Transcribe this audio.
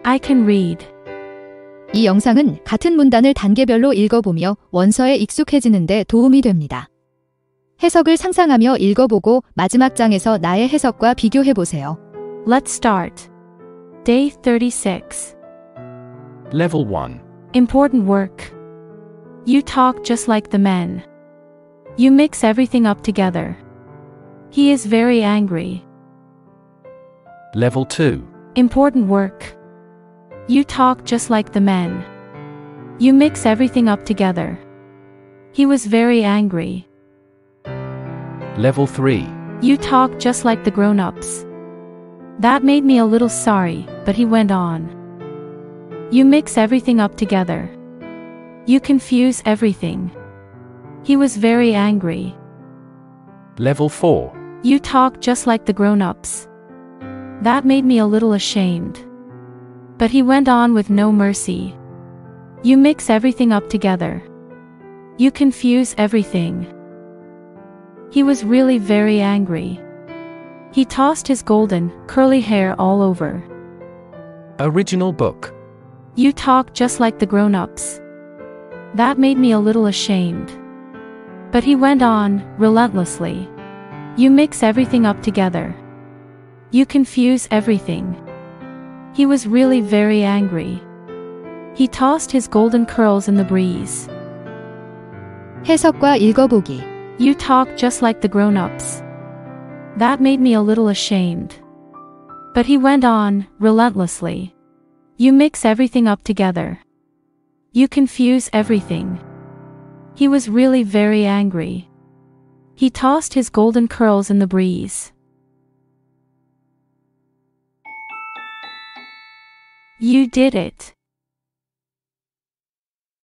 I can read. 이 영상은 같은 문단을 단계별로 읽어보며 원서에 익숙해지는 데 도움이 됩니다. 해석을 상상하며 읽어보고 마지막 장에서 나의 해석과 비교해보세요. Let's start. Day 36. Level 1. Important work. You talk just like the men. You mix everything up together. He is very angry. Level 2. Important work. You talk just like the men. You mix everything up together. He was very angry. Level 3. You talk just like the grown-ups. That made me a little sorry, but he went on. You mix everything up together. You confuse everything. He was very angry. Level 4. You talk just like the grown-ups. That made me a little ashamed. But he went on with no mercy. You mix everything up together. You confuse everything. He was really very angry. He tossed his golden, curly hair all over. Original book. You talk just like the grown-ups. That made me a little ashamed. But he went on, relentlessly. You mix everything up together. You confuse everything. He was really very angry. He tossed his golden curls in the breeze. 해석과 읽어보기. You talk just like the grown-ups. That made me a little ashamed. But he went on, relentlessly. You mix everything up together. You confuse everything. He was really very angry. He tossed his golden curls in the breeze. You did it.